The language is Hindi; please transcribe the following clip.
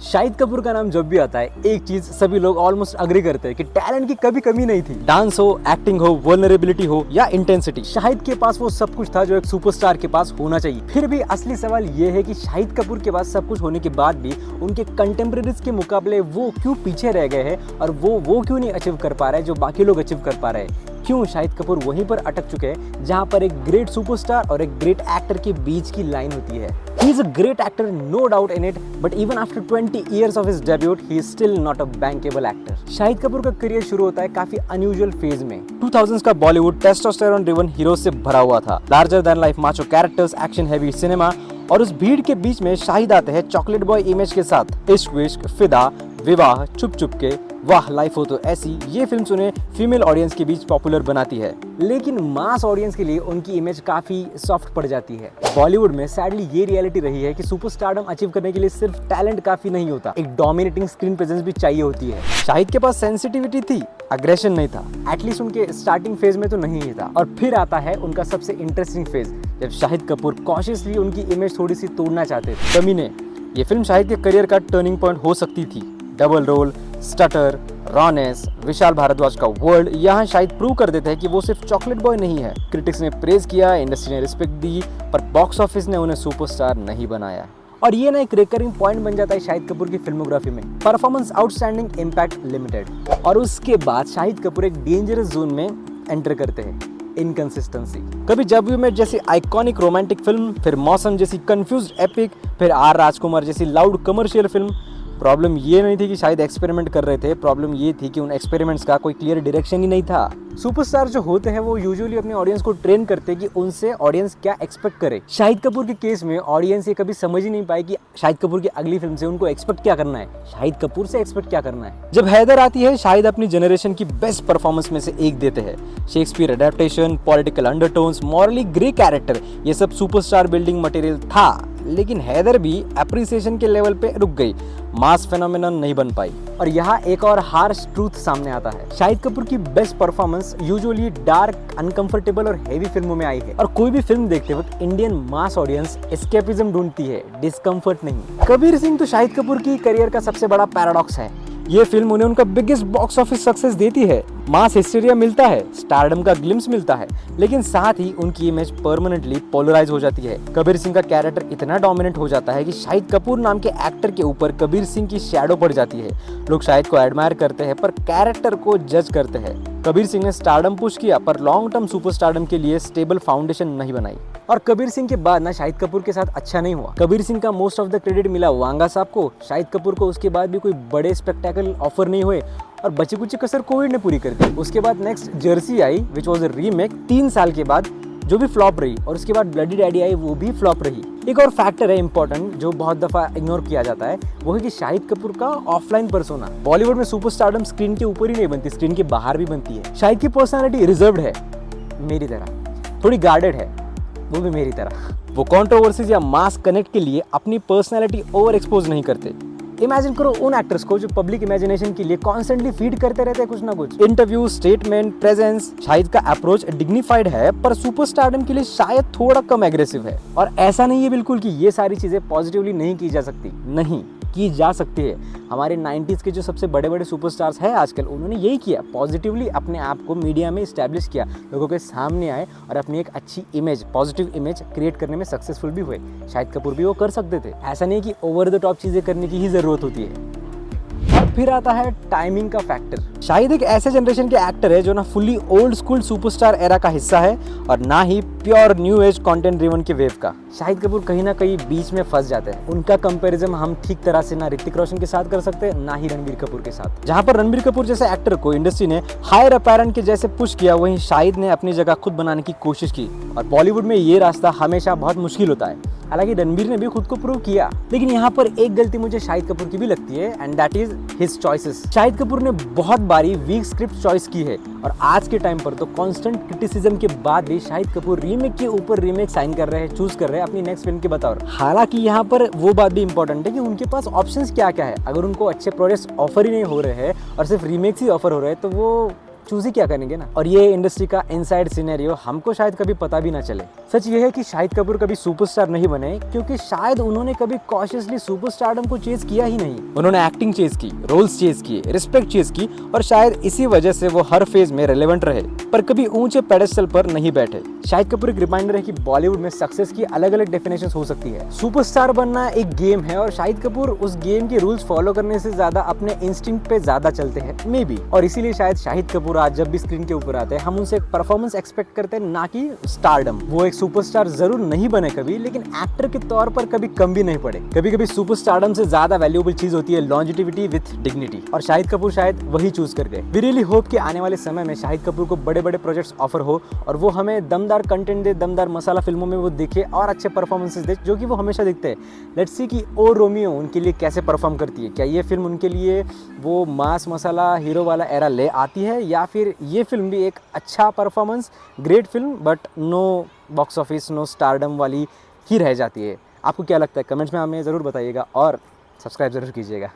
शाहिद कपूर का नाम जब भी आता है एक चीज सभी लोग ऑलमोस्ट अग्री करते हैं कि टैलेंट की कभी कमी नहीं थी। डांस हो, एक्टिंग हो, वल्नरेबिलिटी हो या इंटेंसिटी, शाहिद के पास वो सब कुछ था जो एक सुपरस्टार के पास होना चाहिए। फिर भी असली सवाल ये है कि शाहिद कपूर के पास सब कुछ होने के बाद भी उनके कंटेम्प्रेरीज के मुकाबले वो क्यों पीछे रह गए हैं और वो क्यों नहीं अचीव कर पा रहे हैं जो बाकी लोग अचीव कर पा रहे हैं। क्यों शाहिद कपूर वहीं पर अटक चुके हैं जहां पर एक ग्रेट सुपरस्टार और एक ग्रेट एक्टर के बीच की लाइन होती है। He is a great actor, no doubt in it, but even after 20 years of his debut, he is still not a bankable actor. Shahid Kapoor का करियर शुरू होता है काफी अनयूजुअल फेज में। 2000s का बॉलीवुड टेस्टोस्टेरोन ड्रिवन हीरोज से भरा हुआ था। Larger than life macho characters, action heavy cinema, और उस भीड़ के बीच में शाहिद आते हैं चॉकलेट बॉय इमेज के साथ। इश्क विश्क, फिदा, विवाह, चुप चुप के, वाह लाइफ हो तो ऐसी, ये फिल्म उन्हें फीमेल ऑडियंस के बीच पॉपुलर बनाती है, लेकिन मास ऑडियंस के लिए उनकी इमेज काफी सॉफ्ट पड़ जाती है। बॉलीवुड में सैडली ये रियलिटी रही है कि सुपरस्टारडम अचीव करने के लिए सिर्फ टैलेंट काफी नहीं होता, एक डोमिनेटिंग स्क्रीन प्रेजेंस भी चाहिए होती है। शाहिद के पास सेंसिटिविटी थी, अग्रेशन नहीं था, एटलीस्ट उनके स्टार्टिंग फेज में तो नहीं ही था। और फिर आता है उनका सबसे इंटरेस्टिंग फेज, जब शाहिद कपूर कॉशियसली उनकी इमेज थोड़ी सी तोड़ना चाहते थे। कमीने, ये फिल्म शाहिद के करियर का टर्निंग पॉइंट हो सकती थी। Double role, stutter, rawness, Vishal Bhardwaj का वर्ल्ड यहाँ शायद प्रूव कर देते हैं कि वो सिर्फ चॉकलेट बॉय नहीं है। क्रिटिक्स ने प्रेज किया, इंडस्ट्री ने रिस्पेक्ट दी, पर बॉक्स ऑफिस ने उन्हें सुपरस्टार नहीं बनाया। और ये ना एक रिकरिंग पॉइंट बन जाता है शाहिद कपूर की फिल्मोग्राफी में। Performance outstanding, impact limited. और उसके बाद शाहिद कपूर एक डेंजरस जोन में एंटर करते हैं, इनकंसिस्टेंसी। कभी जब वी मेट जैसी आइकॉनिक रोमांटिक फिल्म, फिर मौसम जैसी कंफ्यूज्ड एपिक, फिर आर राजकुमार जैसी लाउड कमर्शियल फिल्म। प्रॉब्लम ये नहीं थी कि शायद एक्सपेरिमेंट कर रहे थे, प्रॉब्लम ये थी कि उन एक्सपेरिमेंट्स का कोई क्लियर डायरेक्शन ही नहीं था। सुपरस्टार जो होते हैं वो यूजुअली अपने ऑडियंस को ट्रेन करते हैं कि उनसे ऑडियंस क्या एक्सपेक्ट करे। शाहिद कपूर के केस में ऑडियंस ये कभी समझ ही नहीं पाई कि शाहिद कपूर की अगली फिल्म से उनको एक्सपेक्ट क्या करना है, शाहिद कपूर से एक्सपेक्ट क्या करना है। जब हैदर आती है, शाहिद अपनी जनरेशन की बेस्ट परफॉर्मेंस में से एक देते हैं। Shakespeare adaptation, political undertones, morally grey character, ये सब सुपरस्टार बिल्डिंग मटेरियल था, लेकिन हैदर भी एप्रिसिएशन के लेवल पे रुक गई, मास फेनोमेनन नहीं बन पाई। और यहाँ एक और हार्श ट्रूथ सामने आता है, शाहिद कपूर की best performance usually dark, uncomfortable और हेवी फिल्मों में आई है। और कोई भी फिल्म देखते वक्त इंडियन मास ऑडियंस एस्केपिज्म ढूंढती है, डिस्कम्फर्ट नहीं। कबीर सिंह तो शाहिद कपूर की करियर का सबसे बड़ा पैराडॉक्स है। ये फिल्म उन्हें उनका बिगेस्ट बॉक्स ऑफिस सक्सेस देती है, मास हिस्टेरिया मिलता है, स्टारडम का ग्लिम्स मिलता है, लेकिन साथ ही उनकी इमेज परमानेंटली पोलराइज हो जाती है। कबीर सिंह का कैरेक्टर इतना डोमिनेंट हो जाता है कि शाहिद कपूर नाम के एक्टर के ऊपर कबीर सिंह की शैडो पड़ जाती है। लोग शाहिद को एडमायर करते हैं पर कैरेक्टर को जज करते हैं। कबीर सिंह ने स्टारडम पुश किया पर लॉन्ग टर्म सुपर स्टारडम के लिए स्टेबल फाउंडेशन नहीं बनाई। और कबीर सिंह के बाद ना शाहिद कपूर के साथ अच्छा नहीं हुआ। कबीर सिंह का मोस्ट ऑफ द क्रेडिट मिला वांगा साहब को, शाहिद कपूर को उसके बाद भी कोई बड़े स्पेक्टेकल ऑफर नहीं हुए और बची कुछ कसर कोविड ने पूरी कर दी। उसके बाद next Jersey I which was a remake 3 साल के बाद, जो भी फ्लॉप रही, और उसके बाद ब्लडी डैडी आई, वो भी फ्लॉप रही। एक और फैक्टर है इंपॉर्टेंट जो बहुत दफा इग्नोर किया जाता है, वो है कि शाहिद कपूर का ऑफलाइन पर्सोना। बॉलीवुड में सुपरस्टारडम स्क्रीन के ऊपर ही नहीं बनती, स्क्रीन के बाहर भी बनती है। शाहिद की पर्सनालिटी रिजर्व्ड है, मेरी तरह थोड़ी गार्डेड है, वो भी मेरी तरह। वो कंट्रोवर्सीज या मास कनेक्ट के लिए अपनी पर्सनालिटी ओवर एक्सपोज नहीं करते। इमेजिन करो उन एक्टर्स को जो पब्लिक इमेजिनेशन के लिए कॉन्स्टेंटली फीड करते रहते हैं कुछ ना कुछ, इंटरव्यू, स्टेटमेंट, प्रेजेंस। शाहिद का अप्रोच डिग्निफाइड है पर सुपरस्टारडम के लिए शायद थोड़ा कम एग्रेसिव है। और ऐसा नहीं है बिल्कुल कि ये सारी चीजें पॉजिटिवली नहीं की जा सकती, नहीं की जा सकती है। हमारे 90s के जो सबसे बड़े बड़े सुपरस्टार्स हैं आजकल, उन्होंने यही किया, पॉजिटिवली अपने आप को मीडिया में इस्टेब्लिश किया, लोगों के सामने आए और अपनी एक अच्छी इमेज, पॉजिटिव इमेज क्रिएट करने में सक्सेसफुल भी हुए। शाहिद कपूर भी वो कर सकते थे, ऐसा नहीं कि ओवर द टॉप चीजें करने की ही जरूरत होती है। और फिर आता है टाइमिंग का फैक्टर। शाहिद एक ऐसे जनरेशन के एक्टर है जो ना fully old school superstar era का हिस्सा है और ना ही pure new age content driven के वेव का। शाहिद कपूर कहीं ना कहीं बीच में फंस जाते हैं। उनका कंपैरिजन हम ठीक तरह से ना ऋतिक रोशन के साथ कर सकते हैं, ना ही रणबीर कपूर के साथ। जहां पर रणबीर कपूर जैसे एक्टर को इंडस्ट्री ने हायर अपैरेंट के जैसे पुश किया, वहीं शाहिद ने अपनी जगह खुद बनाने की कोशिश की। और बॉलीवुड में ये रास्ता हमेशा बहुत मुश्किल होता है। हालांकि रणबीर ने भी खुद को प्रूव किया, लेकिन यहाँ पर एक गलती मुझे शाहिद कपूर की भी लगती है, and that is his choices. Shahid Kapoor ने बहुत बारी वीक स्क्रिप्ट चॉइस की है और आज के टाइम पर तो कांस्टेंट क्रिटिसिज्म के बाद भी शाहिद कपूर रीमेक के ऊपर रीमेक साइन कर रहे हैं, चूज कर रहे हैं अपनी नेक्स्ट फिल्म के बतौर। हालांकि यहाँ पर वो बात भी इंपॉर्टेंट है कि उनके पास ऑप्शंस क्या क्या है। अगर उनको अच्छे प्रोजेक्ट्स ऑफर ही नहीं हो रहे हैं और सिर्फ रीमेक्स ही ऑफर हो रहे हैं, तो वो चूज ही क्या करेंगे ना। और ये इंडस्ट्री का इनसाइड सिनेरियो हमको शायद कभी पता भी ना चले। सच ये है कि शाहिद कपूर कभी सुपरस्टार नहीं बने क्योंकि शायद उन्होंने कभी कॉशियसली सुपरस्टारडम को चेज किया ही नहीं। उन्होंने एक्टिंग चेज की, रोल्स चेज किए, रिस्पेक्ट चेज की और शायद इसी वजह से वो हर फेज में रेलेवेंट रहे, पर कभी ऊंचे पेडेस्टल पर नहीं बैठे। शाहिद कपूर एक रिमाइंडर है कि बॉलीवुड में सक्सेस की अलग अलग डेफिनेशंस हो सकती है। सुपरस्टार बनना एक गेम है और शाहिद कपूर उस गेम के रूल्स फॉलो करने से ज्यादा अपने इंस्टिंक्ट पे ज्यादा चलते हैं मे बी। और इसीलिए शायद शाहिद कपूर आज जब भी स्क्रीन के ऊपर आते हैं हम उनसे एक परफॉर्मेंस एक्सपेक्ट करते हैं, ना कि स्टारडम। वो एक सुपरस्टार जरूर नहीं बने कभी, लेकिन एक्टर के तौर पर कभी कम भी नहीं पड़े। कभी कभी सुपरस्टारडम से ज्यादा वैल्यूएबल चीज होती है लॉन्जिटिविटी विथ डिग्निटी, और शाहिद कपूर शायद वही चूज कर गए। वी रियली होप कि आने वाले समय में शाहिद कपूर को बड़े बड़े प्रोजेक्ट्स ऑफर हो और वो हमें दमदार कंटेंट दे, दमदार मसाला फिल्मों में वो दिखे और अच्छे परफॉर्मेंसेस दे जो कि वो हमेशा दिखते हैं। लेट्स सी कि ओ रोमियो उनके लिए कैसे परफॉर्म करती है। क्या ये फिल्म उनके लिए वो मास मसाला हीरो वाला एरा ले आती है, या फिर ये फिल्म भी एक अच्छा performance, great film but no box office, no stardom वाली ही रह जाती है। आपको क्या लगता है? कमेंट्स में हमें ज़रूर बताइएगा और सब्सक्राइब ज़रूर कीजिएगा।